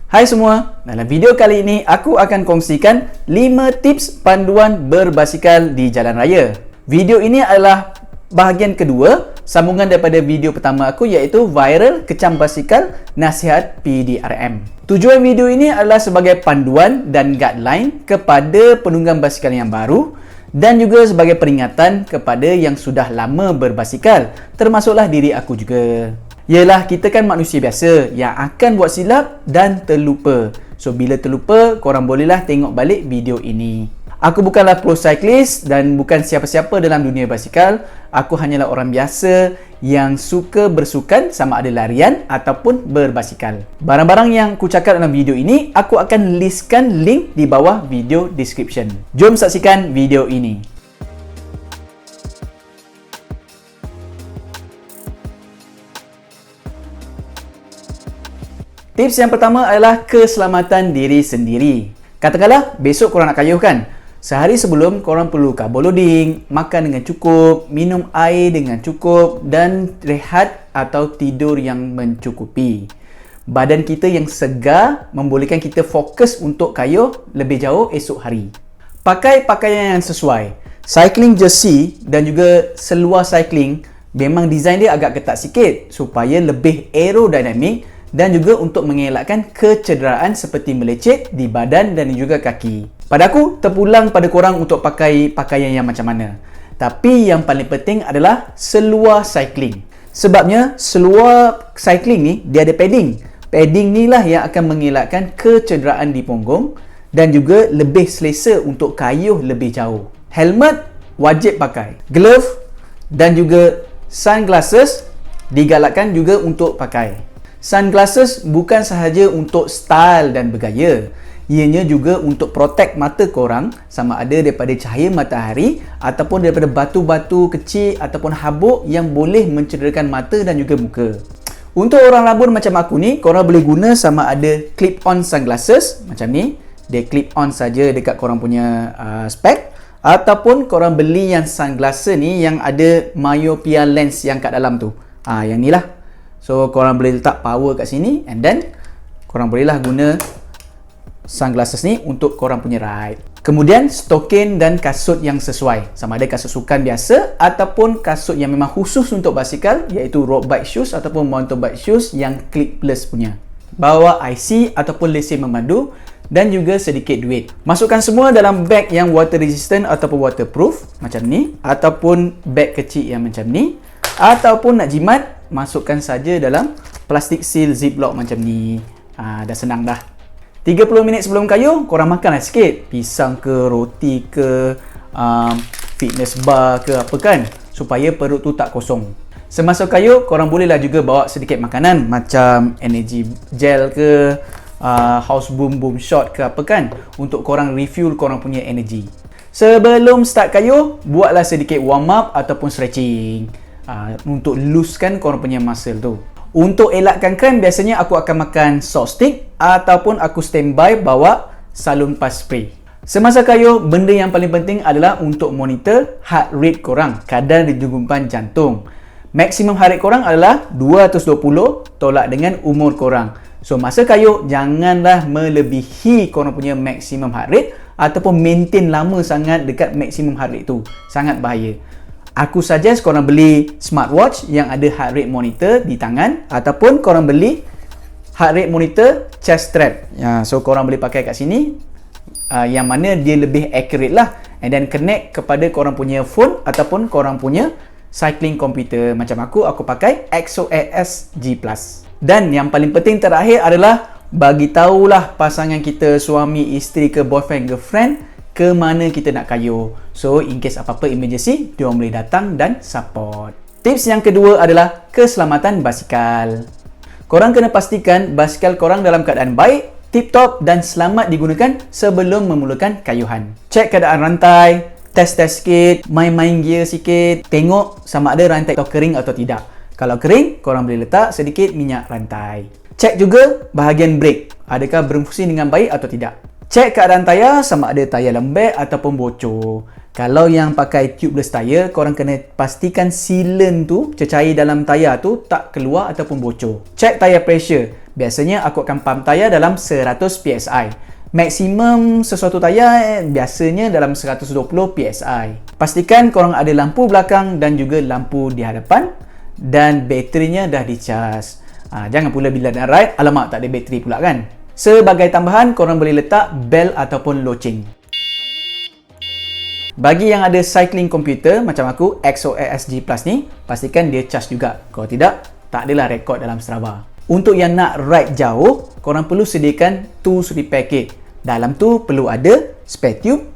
Hai semua, dalam video kali ini aku akan kongsikan 5 tips panduan berbasikal di jalan raya. Video ini adalah bahagian kedua sambungan daripada video pertama aku, iaitu viral kecam basikal nasihat PDRM. Tujuan video ini adalah sebagai panduan dan guideline kepada penunggang basikal yang baru dan juga sebagai peringatan kepada yang sudah lama berbasikal, termasuklah diri aku juga. Yalah, kita kan manusia biasa yang akan buat silap dan terlupa. So, bila terlupa, korang bolehlah tengok balik video ini. Aku bukanlah pro cyclist dan bukan siapa-siapa dalam dunia basikal. Aku hanyalah orang biasa yang suka bersukan, sama ada larian ataupun berbasikal. Barang-barang yang aku cakap dalam video ini, aku akan listkan link di bawah video description. Jom saksikan video ini. Tips yang pertama adalah keselamatan diri sendiri. Katakanlah besok korang nak kayuh kan? Sehari sebelum korang perlu carbo loading, makan dengan cukup, minum air dengan cukup dan rehat atau tidur yang mencukupi. Badan kita yang segar membolehkan kita fokus untuk kayuh lebih jauh esok hari. Pakai pakaian yang sesuai. Cycling jersey dan juga seluar cycling memang design dia agak ketat sikit supaya lebih aerodinamik dan juga untuk mengelakkan kecederaan seperti melecet di badan dan juga kaki. Pada aku, terpulang pada korang untuk pakai pakaian yang macam mana. Tapi yang paling penting adalah seluar cycling. Sebabnya, seluar cycling ni, dia ada padding. Padding ni lah yang akan mengelakkan kecederaan di punggung dan juga lebih selesa untuk kayuh lebih jauh. Helmet wajib pakai. Glove dan juga sunglasses digalakkan juga untuk pakai. Sunglasses bukan sahaja untuk style dan bergaya, ianya juga untuk protect mata korang sama ada daripada cahaya matahari ataupun daripada batu-batu kecil ataupun habuk yang boleh mencederakan mata dan juga muka. Untuk orang rabun macam aku ni, korang boleh guna sama ada clip-on sunglasses macam ni, dia clip-on saja dekat korang punya spek, ataupun korang beli yang sunglasses ni yang ada myopia lens yang kat dalam tu. Yang ni lah. So, korang boleh letak power kat sini and then korang bolehlah guna sunglasses ni untuk korang punya ride. Kemudian, stokin dan kasut yang sesuai. Sama ada kasut sukan biasa ataupun kasut yang memang khusus untuk basikal, iaitu road bike shoes ataupun mountain bike shoes yang clipless punya. Bawa IC ataupun lesen memandu dan juga sedikit duit. Masukkan semua dalam beg yang water resistant ataupun waterproof macam ni, ataupun beg kecil yang macam ni, ataupun nak jimat, masukkan saja dalam plastik seal ziplock macam ni. Dah senang dah. 30 minit sebelum kayuh, korang makanlah sikit. Pisang ke, roti ke, fitness bar ke apa kan, supaya perut tu tak kosong. Semasa kayuh, korang bolehlah juga bawa sedikit makanan macam energy gel ke, house boom boom shot ke apa kan, untuk korang refuel korang punya energy. Sebelum start kayuh, buatlah sedikit warm up ataupun stretching. Untuk loosekan korang punya muscle tu. Untuk elakkan kram, biasanya aku akan makan salt stick ataupun aku standby bawa salonpas spray. Semasa kayuh, benda yang paling penting adalah untuk monitor heart rate korang, kadar denyuman jantung. Maksimum heart rate korang adalah 220 tolak dengan umur korang. So, masa kayuh, janganlah melebihi korang punya maksimum heart rate ataupun maintain lama sangat dekat maksimum heart rate tu. Sangat bahaya. Aku suggest korang beli smartwatch yang ada heart rate monitor di tangan ataupun korang beli heart rate monitor chest strap. So, korang boleh pakai kat sini yang mana dia lebih accurate lah, and then connect kepada korang punya phone ataupun korang punya cycling computer. Macam aku pakai EXO-S G+. Dan yang paling penting terakhir adalah bagi tahulah pasangan kita, suami, isteri ke boyfriend, girlfriend, ke mana kita nak kayuh. So, in case apa-apa emergency, diorang boleh datang dan support. Tips yang kedua adalah keselamatan basikal. Korang kena pastikan basikal korang dalam keadaan baik, tip-top dan selamat digunakan sebelum memulakan kayuhan. Cek keadaan rantai, test-test sikit, main-main gear sikit, tengok sama ada rantai itu kering atau tidak. Kalau kering, korang boleh letak sedikit minyak rantai. Cek juga bahagian brake, adakah berfungsi dengan baik atau tidak. Cek keadaan tayar, sama ada tayar lembek ataupun bocor. Kalau yang pakai tubeless tayar, korang kena pastikan sealant tu, cecair dalam tayar tu tak keluar ataupun bocor. Cek tayar pressure. biasanya aku akan pump tayar dalam 100 PSI. Maksimum sesuatu tayar biasanya dalam 120 PSI. Pastikan korang ada lampu belakang dan juga lampu di hadapan dan baterinya dah dicas. Jangan pula bila nak ride, alamak tak ada bateri pula kan. Sebagai tambahan, korang boleh letak bel ataupun loceng. Bagi yang ada cycling computer macam aku, XOSG Plus ni, pastikan dia charge juga. Kalau tidak, tak adalah rekod dalam Strava. Untuk yang nak ride jauh, korang perlu sediakan tools repair kit. Dalam tu perlu ada spare tube,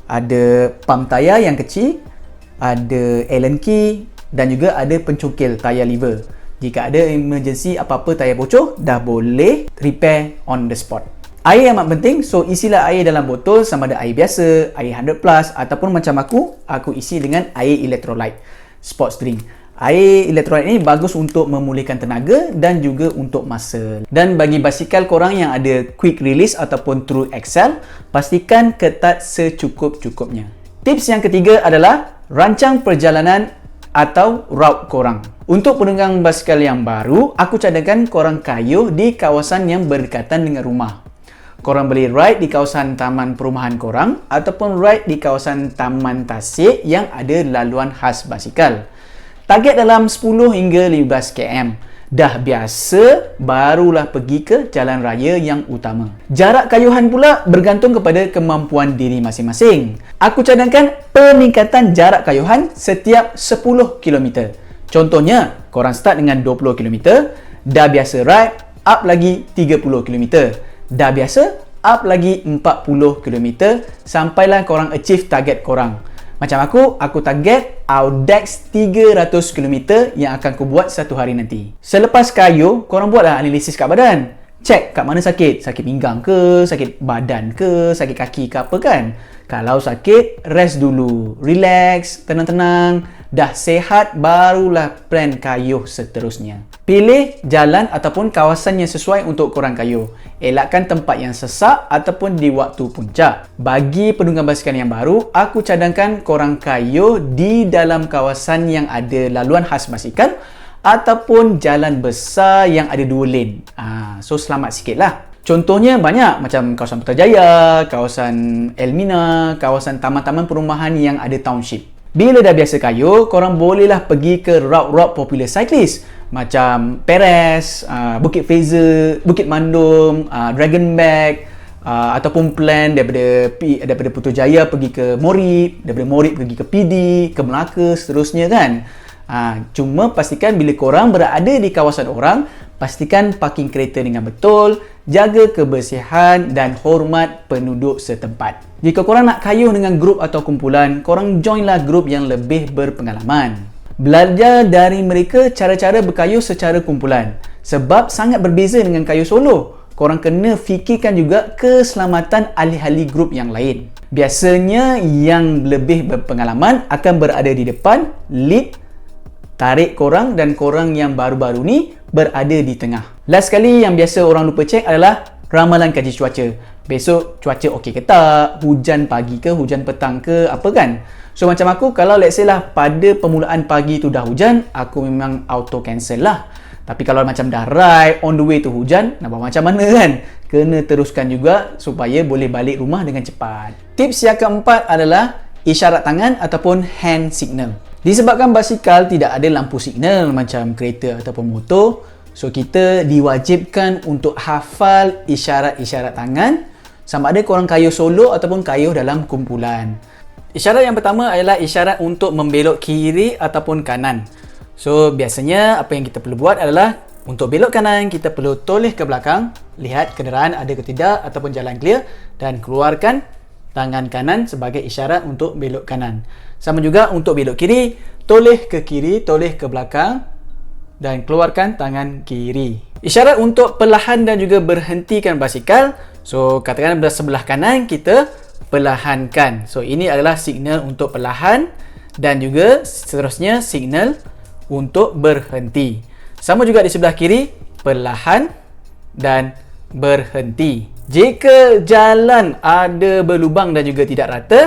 ada pump tayar yang kecil, ada Allen key dan juga ada pencungkil tayar lever. Jika ada emergency apa-apa tayar bocor, dah boleh repair on the spot. Air amat penting, so isilah air dalam botol sama ada air biasa, air 100 plus ataupun macam aku isi dengan air electrolyte, sports drink. Air electrolyte ni bagus untuk memulihkan tenaga dan juga untuk muscle. Dan bagi basikal korang yang ada quick release ataupun true axle, pastikan ketat secukup-cukupnya. Tips yang ketiga adalah rancang perjalanan atau route korang. Untuk penunggang basikal yang baru, aku cadangkan korang kayuh di kawasan yang berdekatan dengan rumah. Korang boleh ride di kawasan taman perumahan korang ataupun ride di kawasan taman tasik yang ada laluan khas basikal. Target dalam 10 hingga 15 km. Dah biasa, barulah pergi ke jalan raya yang utama. Jarak kayuhan pula bergantung kepada kemampuan diri masing-masing. Aku cadangkan peningkatan jarak kayuhan setiap 10 km. Contohnya, korang start dengan 20 km, dah biasa ride, up lagi 30 km. Dah biasa, up lagi 40 km sampailah korang achieve target korang. Macam aku target Audax 300 km yang akan aku buat satu hari nanti. Selepas kayuh, korang buatlah analisis kat badan. Cek kat mana sakit. Sakit pinggang ke, sakit badan ke, sakit kaki ke apa kan. Kalau sakit, rest dulu. Relax, tenang-tenang. Dah sehat, barulah plan kayuh seterusnya. Pilih jalan ataupun kawasan yang sesuai untuk korang kayuh. Elakkan tempat yang sesak ataupun di waktu puncak. Bagi penunggang basikal yang baru, aku cadangkan korang kayuh di dalam kawasan yang ada laluan khas basikal ataupun jalan besar yang ada 2 lane. So selamat sikit lah. Contohnya banyak macam kawasan Putrajaya, kawasan Elmina, kawasan taman-taman perumahan yang ada township. Bila dah biasa kayuh, korang bolehlah pergi ke route-route popular cyclist macam Perez, Bukit Fraser, Bukit Mandum, Dragon Back, ataupun plan daripada Putrajaya pergi ke Morit, daripada Morit pergi ke PD, ke Melaka, seterusnya kan. Cuma pastikan bila korang berada di kawasan orang, pastikan parking kereta dengan betul, jaga kebersihan dan hormat penduduk setempat. Jika korang nak kayuh dengan grup atau kumpulan, korang joinlah grup yang lebih berpengalaman. Belajar dari mereka cara-cara berkayuh secara kumpulan. Sebab sangat berbeza dengan kayuh solo. Korang kena fikirkan juga keselamatan ahli-ahli grup yang lain. Biasanya yang lebih berpengalaman akan berada di depan, lead, tarik korang dan korang yang baru-baru ni berada di tengah. Last sekali yang biasa orang lupa cek adalah ramalan kaji cuaca. Besok cuaca okey ke tak? Hujan pagi ke, hujan petang ke, apa kan? So macam aku, kalau let's say lah pada permulaan pagi tu dah hujan, aku memang auto cancel lah. Tapi kalau macam dah ride, on the way tu hujan, nak buat macam mana kan? Kena teruskan juga supaya boleh balik rumah dengan cepat. Tips yang keempat adalah isyarat tangan ataupun hand signal. Disebabkan basikal tidak ada lampu signal macam kereta ataupun motor, so kita diwajibkan untuk hafal isyarat-isyarat tangan sama ada korang kayuh solo ataupun kayuh dalam kumpulan. Isyarat yang pertama adalah isyarat untuk membelok kiri ataupun kanan. So biasanya apa yang kita perlu buat adalah untuk belok kanan kita perlu toleh ke belakang, lihat kenderaan ada ke tidak ataupun jalan clear dan keluarkan tangan kanan sebagai isyarat untuk belok kanan. Sama juga untuk belok kiri, toleh ke kiri, toleh ke belakang dan keluarkan tangan kiri. Isyarat untuk perlahan dan juga berhentikan basikal. So katakan dari sebelah kanan kita perlahankan. So ini adalah signal untuk perlahan dan juga seterusnya signal untuk berhenti. Sama juga di sebelah kiri, perlahan dan berhenti. Jika jalan ada berlubang dan juga tidak rata,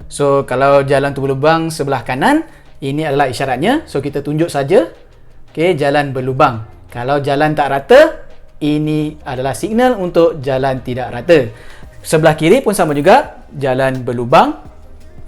so kalau jalan tu berlubang sebelah kanan, ini adalah isyaratnya. So kita tunjuk saja, okay, jalan berlubang. Kalau jalan tak rata, ini adalah signal untuk jalan tidak rata. Sebelah kiri pun sama juga, jalan berlubang,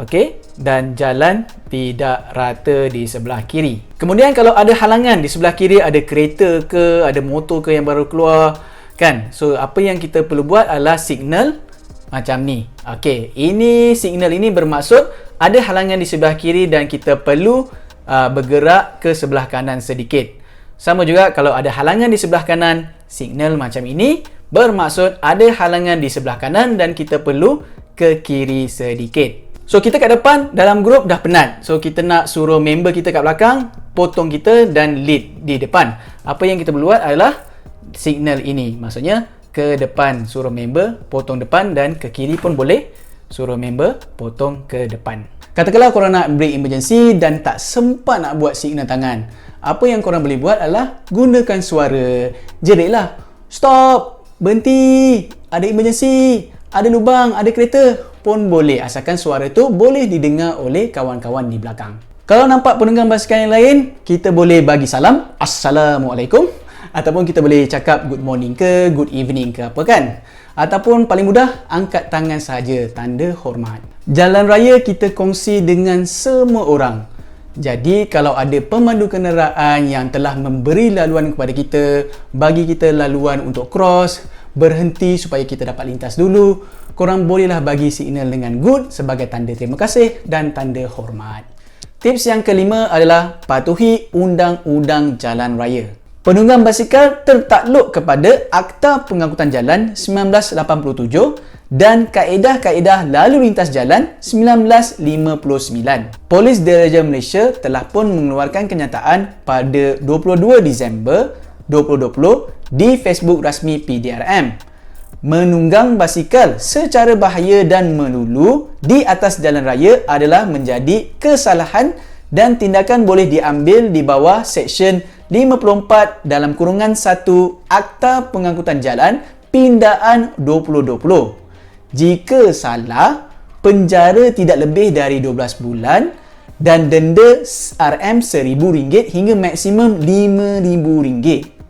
okey, dan jalan tidak rata di sebelah kiri. Kemudian kalau ada halangan di sebelah kiri, ada kereta ke, ada motor ke yang baru keluar, kan? So apa yang kita perlu buat adalah signal macam ni. Okey, ini signal ini bermaksud ada halangan di sebelah kiri dan kita perlu bergerak ke sebelah kanan sedikit. Sama juga kalau ada halangan di sebelah kanan, signal macam ini bermaksud ada halangan di sebelah kanan dan kita perlu ke kiri sedikit. So kita kat depan dalam grup dah penat. So kita nak suruh member kita kat belakang potong kita dan lead di depan. Apa yang kita perlu buat adalah signal ini. Maksudnya ke depan suruh member potong depan dan ke kiri pun boleh suruh member potong ke depan. Katakanlah korang nak break emergency dan tak sempat nak buat signal tangan. Apa yang korang boleh buat adalah gunakan suara. Jeritlah, stop, berhenti, ada emergency, ada lubang, ada kereta pun boleh. Asalkan suara tu boleh didengar oleh kawan-kawan di belakang. Kalau nampak penunggang basikal yang lain, kita boleh bagi salam, Assalamualaikum. Ataupun kita boleh cakap good morning ke, good evening ke apa kan. Ataupun paling mudah, angkat tangan sahaja, tanda hormat. Jalan raya kita kongsi dengan semua orang. Jadi kalau ada pemandu kenderaan yang telah memberi laluan kepada kita, bagi kita laluan untuk cross, berhenti supaya kita dapat lintas dulu, korang bolehlah bagi signal dengan good sebagai tanda terima kasih dan tanda hormat. Tips yang kelima adalah patuhi undang-undang jalan raya. Penunggang basikal tertakluk kepada Akta Pengangkutan Jalan 1987 dan Kaedah-Kaedah Lalu Lintas Jalan 1959. Polis Diraja Malaysia telah pun mengeluarkan kenyataan pada 22 Disember 2020 di Facebook rasmi PDRM. Menunggang basikal secara bahaya dan melulu di atas jalan raya adalah menjadi kesalahan dan tindakan boleh diambil di bawah Seksyen 54 dalam kurungan 1 Akta Pengangkutan Jalan Pindaan 2020. Jika salah, penjara tidak lebih dari 12 bulan dan denda RM1,000 hingga maksimum RM5,000.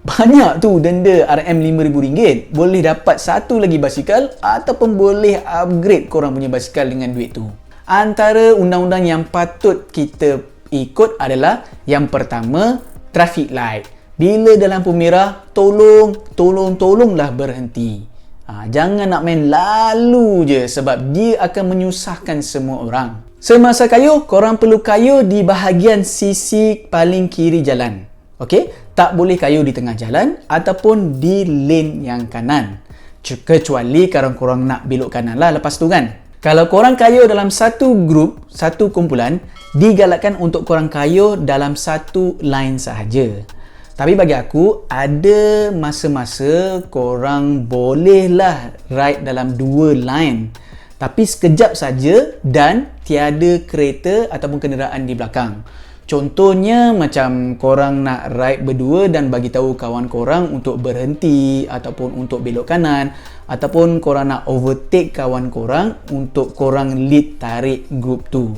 Banyak tu denda RM5,000. Boleh dapat satu lagi basikal ataupun boleh upgrade korang punya basikal dengan duit tu. Antara undang-undang yang patut kita ikut adalah yang pertama, traffic light. Bila ada lampu merah, tolonglah berhenti. Jangan nak main lalu je sebab dia akan menyusahkan semua orang. Semasa kayuh, korang perlu kayuh di bahagian sisi paling kiri jalan. Okey? Tak boleh kayuh di tengah jalan ataupun di lane yang kanan. Kecuali kalau korang nak belok kanan lah lepas tu kan. Kalau korang kayuh dalam satu grup, satu kumpulan, digalakkan untuk korang kayuh dalam satu line sahaja. Tapi bagi aku, ada masa-masa korang bolehlah ride dalam dua line. Tapi sekejap saja dan tiada kereta ataupun kenderaan di belakang. Contohnya macam korang nak ride berdua dan bagi tahu kawan korang untuk berhenti ataupun untuk belok kanan, ataupun korang nak overtake kawan korang untuk korang lead tarik group tu.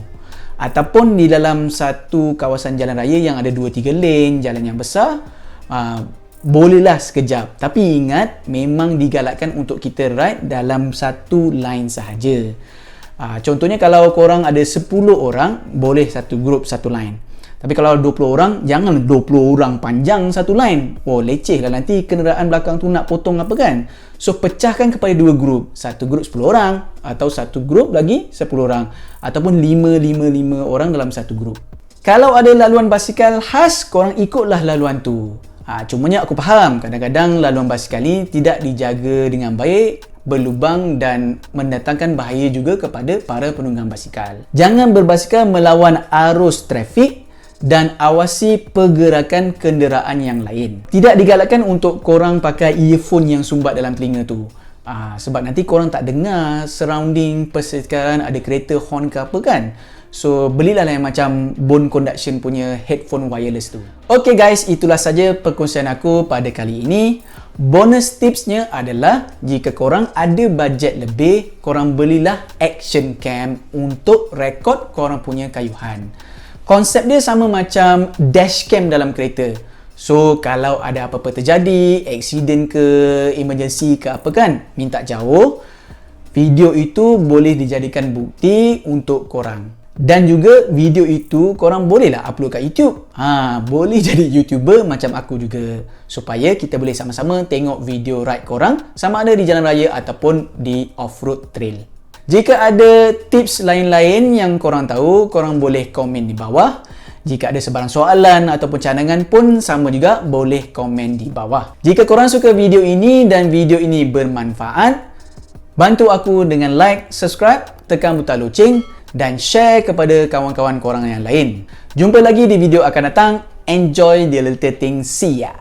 Ataupun di dalam satu kawasan jalan raya yang ada 2-3 lane, jalan yang besar, bolehlah sekejap. Tapi ingat, memang digalakkan untuk kita ride dalam satu line sahaja. Contohnya kalau korang ada 10 orang, boleh satu group, satu line. Tapi kalau 20 orang, jangan 20 orang panjang satu line. Oh, leceh lah nanti kenderaan belakang tu nak potong apa kan. So, pecahkan kepada dua grup. Satu grup 10 orang. Atau satu grup lagi 10 orang. Ataupun 5 orang dalam satu grup. Kalau ada laluan basikal khas, korang ikutlah laluan tu. Cumanya aku faham, kadang-kadang laluan basikal ni tidak dijaga dengan baik, berlubang dan mendatangkan bahaya juga kepada para penunggang basikal. Jangan berbasikal melawan arus trafik dan awasi pergerakan kenderaan yang lain. Tidak digalakkan untuk korang pakai earphone yang sumbat dalam telinga tu. Sebab nanti korang tak dengar surrounding persekian ada kereta horn ke apa kan. So belilah yang macam bone conduction punya headphone wireless tu. Okay guys, itulah saja perkongsian aku pada kali ini. Bonus tipsnya adalah jika korang ada bajet lebih, korang belilah action cam untuk rekod korang punya kayuhan. Konsep dia sama macam dashcam dalam kereta. So, kalau ada apa-apa terjadi, accident ke, emergency ke apa kan, minta jauh, video itu boleh dijadikan bukti untuk korang. Dan juga video itu korang bolehlah upload kat YouTube. Boleh jadi YouTuber macam aku juga. Supaya kita boleh sama-sama tengok video ride korang sama ada di jalan raya ataupun di off-road trail. Jika ada tips lain-lain yang korang tahu, korang boleh komen di bawah. Jika ada sebarang soalan ataupun cadangan pun sama juga boleh komen di bawah. Jika korang suka video ini dan video ini bermanfaat, bantu aku dengan like, subscribe, tekan butang loceng dan share kepada kawan-kawan korang yang lain. Jumpa lagi di video akan datang. Enjoy the little thing. See ya!